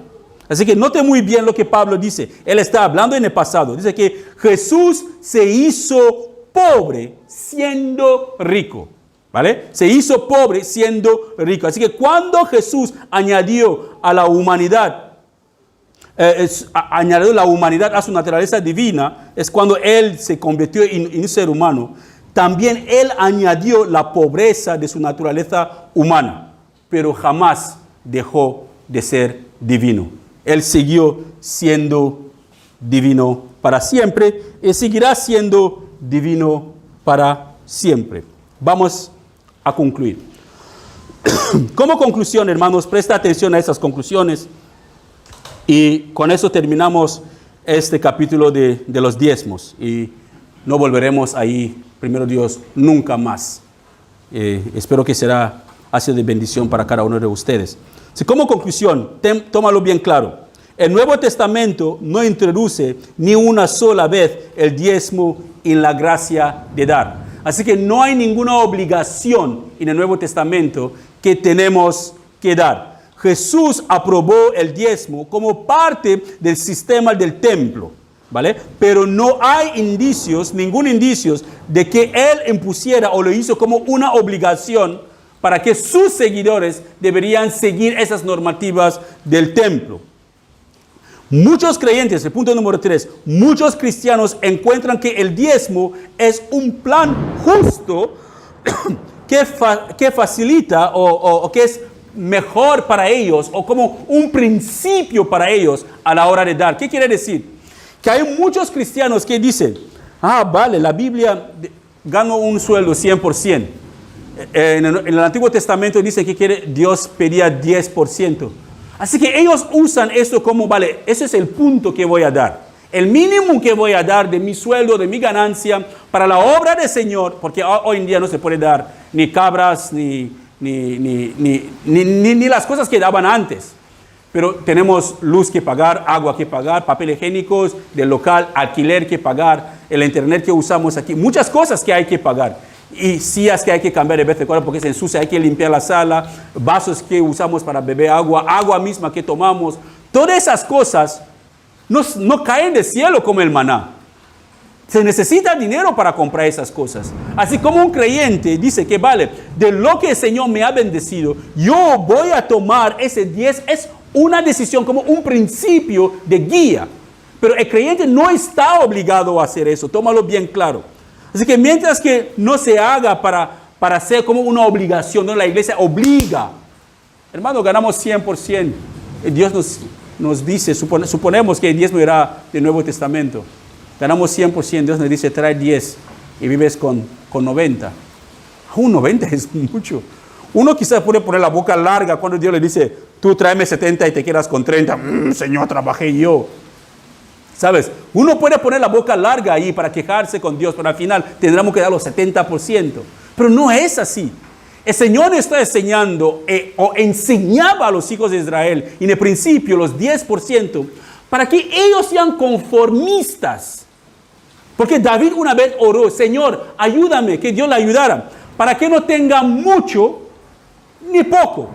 Así que note muy bien lo que Pablo dice. Él está hablando en el pasado. Dice que Jesús se hizo pobre siendo rico. ¿Vale? Se hizo pobre siendo rico. Así que cuando Jesús añadió a la humanidad, añadió la humanidad a su naturaleza divina, es cuando Él se convirtió en un ser humano. También Él añadió la pobreza de su naturaleza humana, pero jamás dejó de ser divino. Él siguió siendo divino para siempre y seguirá siendo divino para siempre. Vamos a concluir. Como conclusión, hermanos, presta atención a esas conclusiones y con eso terminamos este capítulo de los diezmos y no volveremos ahí, primero Dios, nunca más. Espero que ha sido de bendición para cada uno de ustedes. Si como conclusión, tómalo bien claro. El Nuevo Testamento no introduce ni una sola vez el diezmo en la gracia de dar. Así que no hay ninguna obligación en el Nuevo Testamento que tenemos que dar. Jesús aprobó el diezmo como parte del sistema del templo, ¿vale? Pero no hay indicios, ningún indicio de que Él impusiera o lo hizo como una obligación para que sus seguidores deberían seguir esas normativas del templo. Muchos creyentes, el punto número 3, muchos cristianos encuentran que el diezmo es un plan justo que facilita o que es mejor para ellos o como un principio para ellos a la hora de dar. ¿Qué quiere decir? Que hay muchos cristianos que dicen, vale, la Biblia gana un sueldo 100%. En el Antiguo Testamento dice que Dios pedía 10%. Así que ellos usan esto como, vale, ese es el punto que voy a dar. El mínimo que voy a dar de mi sueldo, de mi ganancia, para la obra del Señor, porque hoy en día no se puede dar ni cabras, ni las cosas que daban antes. Pero tenemos luz que pagar, agua que pagar, papel higiénicos del local, alquiler que pagar, el internet que usamos aquí, muchas cosas que hay que pagar. Y sillas que hay que cambiar de vez en cuando porque se ensucia, hay que limpiar la sala, vasos que usamos para beber agua, agua misma que tomamos. Todas esas cosas no caen del cielo como el maná. Se necesita dinero para comprar esas cosas. Así como un creyente dice que vale, de lo que el Señor me ha bendecido, yo voy a tomar ese 10, es una decisión como un principio de guía. Pero el creyente no está obligado a hacer eso, tómalo bien claro. Así que mientras que no se haga para ser como una obligación, no la iglesia obliga. Hermano, ganamos 100%. Dios nos dice, suponemos que el diezmo era del Nuevo Testamento. Ganamos 100%, Dios nos dice, trae 10 y vives con 90. Un 90 es mucho. Uno quizás puede poner la boca larga cuando Dios le dice, tú tráeme 70 y te quedas con 30. Señor, trabajé yo. ¿Sabes? Uno puede poner la boca larga ahí para quejarse con Dios, pero al final tendremos que dar los 70%. Pero no es así. El Señor está enseñando o enseñaba a los hijos de Israel en el principio los 10% para que ellos sean conformistas Porque David una vez oró, Señor, ayúdame, que Dios le ayudara, para que no tenga mucho ni poco.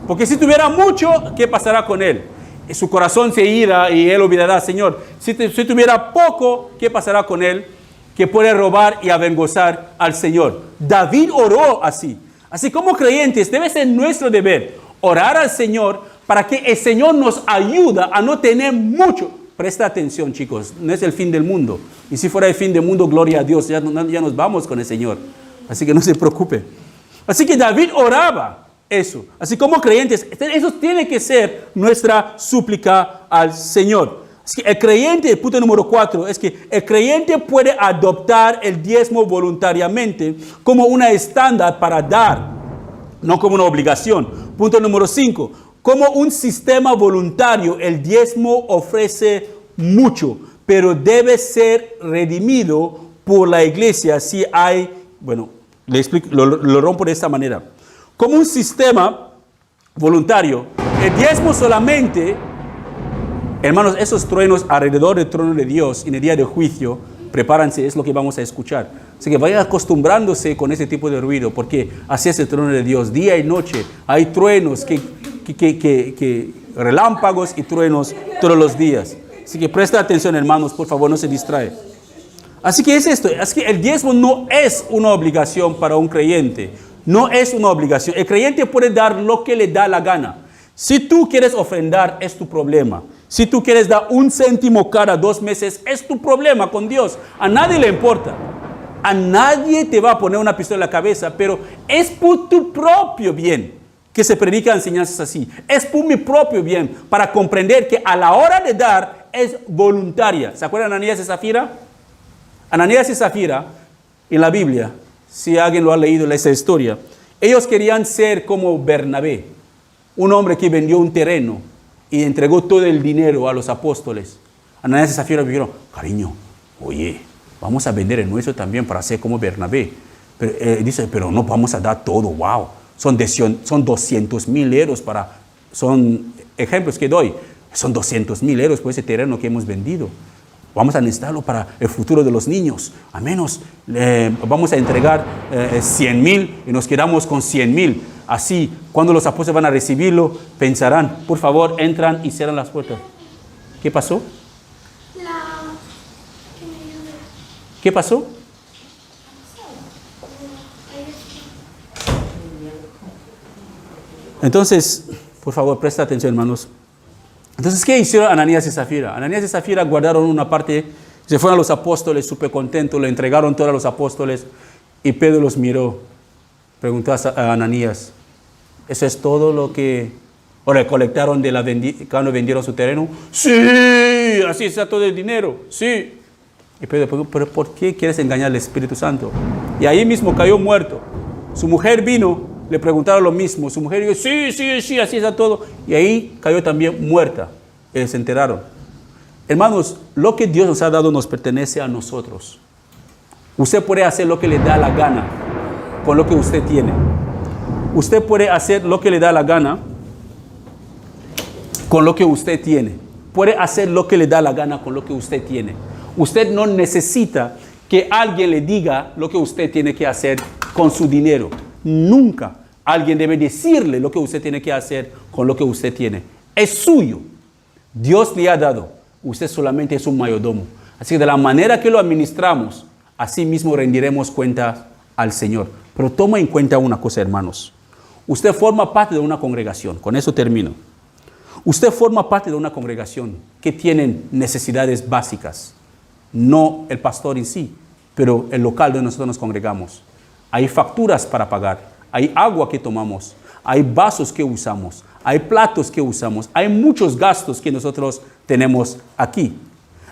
Porque si tuviera mucho, ¿qué pasará con él? Su corazón se irá y él olvidará, Señor. Si tuviera poco, ¿qué pasará con él? Que puede robar y avergonzar al Señor. David oró así. Así como creyentes, debe ser nuestro deber orar al Señor para que el Señor nos ayude a no tener mucho. Presta atención, chicos, no es el fin del mundo. Y si fuera el fin del mundo, gloria a Dios, ya nos vamos con el Señor. Así que no se preocupe. Así que David oraba eso. Así como creyentes, eso tiene que ser nuestra súplica al Señor. Así que el creyente, el punto número 4, es que el creyente puede adoptar el diezmo voluntariamente como una estándar para dar, no como una obligación. Punto número 5. Como un sistema voluntario, el diezmo ofrece mucho, pero debe ser redimido por la iglesia si hay, bueno, le explico, lo rompo de esta manera. Como un sistema voluntario, el diezmo solamente, hermanos, esos truenos alrededor del trono de Dios en el día de juicio, prepárense, es lo que vamos a escuchar. Así que vayan acostumbrándose con ese tipo de ruido, porque así es el trono de Dios, día y noche, hay truenos relámpagos y truenos todos los días. Así que presta atención, hermanos, por favor, no se distrae. Así que es esto, es que el diezmo no es una obligación para un creyente, no es una obligación. El creyente puede dar lo que le da la gana. Si tú quieres ofrendar, es tu problema. Si tú quieres dar 1 céntimo cada 2 meses, es tu problema con Dios. A nadie le importa. A nadie te va a poner una pistola en la cabeza, pero es por tu propio bien que se predican enseñanzas así. Es por mi propio bien, para comprender que a la hora de dar es voluntaria. ¿Se acuerdan de Ananías y Zafira? Ananías y Zafira, en la Biblia, si alguien lo ha leído, esa historia, ellos querían ser como Bernabé, un hombre que vendió un terreno y entregó todo el dinero a los apóstoles. Ananías y Zafira dijeron, cariño, oye, vamos a vender el nuestro también para ser como Bernabé. Pero, dice, pero no vamos a dar todo, wow. Son 200,000 euros son ejemplos que doy, son 200,000 euros por ese terreno que hemos vendido. Vamos a necesitarlo para el futuro de los niños. A menos vamos a entregar 100,000 y nos quedamos con 100,000. Así, cuando los apóstoles van a recibirlo, pensarán, por favor, entran y cierran las puertas. ¿Qué pasó? ¿Qué pasó? Entonces, por favor, presta atención, hermanos. Entonces, ¿qué hicieron Ananías y Zafira? Ananías y Zafira guardaron una parte, se fueron a los apóstoles súper contentos, le entregaron todo a los apóstoles y Pedro los miró. Preguntó a Ananías, ¿eso es todo lo que recolectaron cuando vendieron su terreno? Sí, así está todo el dinero, sí. Y Pedro, ¿pero por qué quieres engañar al Espíritu Santo? Y ahí mismo cayó muerto. Su mujer vino. Le preguntaron lo mismo. Su mujer dijo, sí, así está todo. Y ahí cayó también muerta. Se enteraron. Hermanos, lo que Dios nos ha dado nos pertenece a nosotros. Usted puede hacer lo que le da la gana con lo que usted tiene. Usted puede hacer lo que le da la gana con lo que usted tiene. Puede hacer lo que le da la gana con lo que usted tiene. Usted no necesita que alguien le diga lo que usted tiene que hacer con su dinero. Nunca alguien debe decirle lo que usted tiene que hacer con lo que usted tiene. Es suyo. Dios le ha dado. Usted solamente es un mayordomo. Así que de la manera que lo administramos, así mismo rendiremos cuenta al Señor. Pero toma en cuenta una cosa, hermanos. Usted forma parte de una congregación. Con eso termino. Usted forma parte de una congregación que tiene necesidades básicas. No el pastor en sí, pero el local donde nosotros nos congregamos. Hay facturas para pagar, hay agua que tomamos, hay vasos que usamos, hay platos que usamos, hay muchos gastos que nosotros tenemos aquí.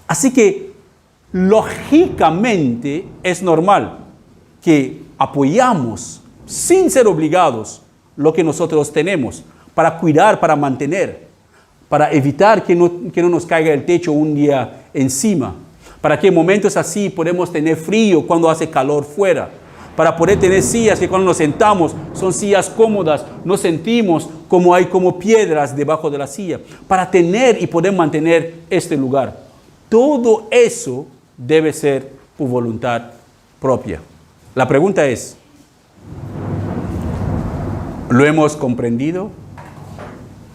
Así que, lógicamente, es normal que apoyamos, sin ser obligados, lo que nosotros tenemos, para cuidar, para mantener, para evitar que no nos caiga el techo un día encima, para que en momentos así podemos tener frío cuando hace calor fuera, para poder tener sillas que cuando nos sentamos son sillas cómodas, no sentimos como hay como piedras debajo de la silla, para tener y poder mantener este lugar. Todo eso debe ser por voluntad propia. La pregunta es, ¿lo hemos comprendido?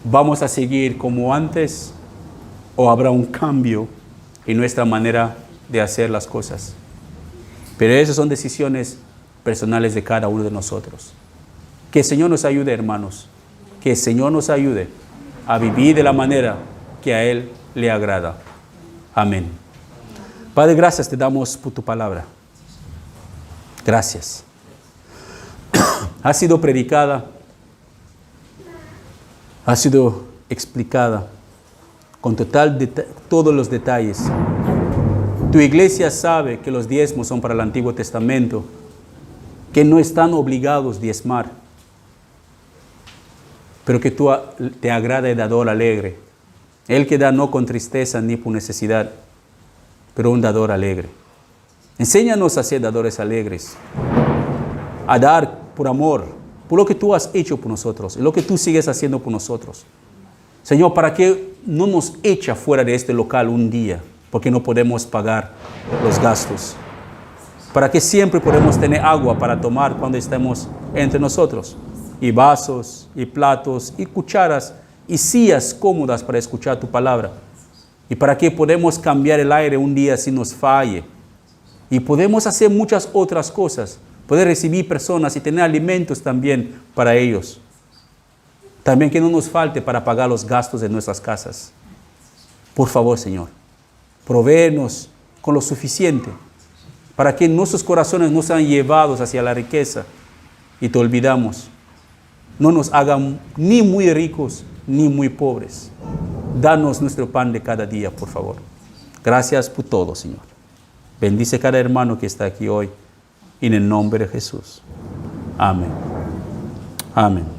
¿Vamos a seguir como antes? ¿O habrá un cambio en nuestra manera de hacer las cosas? Pero esas son decisiones personales de cada uno de nosotros. Que el Señor nos ayude, hermanos. Que el Señor nos ayude a vivir de la manera que a Él le agrada. Amén. Padre, gracias te damos por tu palabra. Gracias. Ha sido predicada, ha sido explicada con todos los detalles. Tu iglesia sabe que los diezmos son para el Antiguo Testamento, que no están obligados a diezmar, pero que tú te agrada el dador alegre. El que da no con tristeza ni por necesidad, pero un dador alegre. Enséñanos a ser dadores alegres, a dar por amor, por lo que tú has hecho por nosotros, y lo que tú sigues haciendo por nosotros. Señor, para que no nos echa fuera de este local un día, porque no podemos pagar los gastos. Para que siempre podamos tener agua para tomar cuando estemos entre nosotros. Y vasos, y platos, y cucharas, y sillas cómodas para escuchar tu palabra. Y para que podamos cambiar el aire un día si nos falle. Y podemos hacer muchas otras cosas. Poder recibir personas y tener alimentos también para ellos. También que no nos falte para pagar los gastos de nuestras casas. Por favor, Señor, provéenos con lo suficiente para que nuestros corazones no sean llevados hacia la riqueza y te olvidamos. No nos hagan ni muy ricos ni muy pobres. Danos nuestro pan de cada día, por favor. Gracias por todo, Señor. Bendice cada hermano que está aquí hoy. En el nombre de Jesús. Amén. Amén.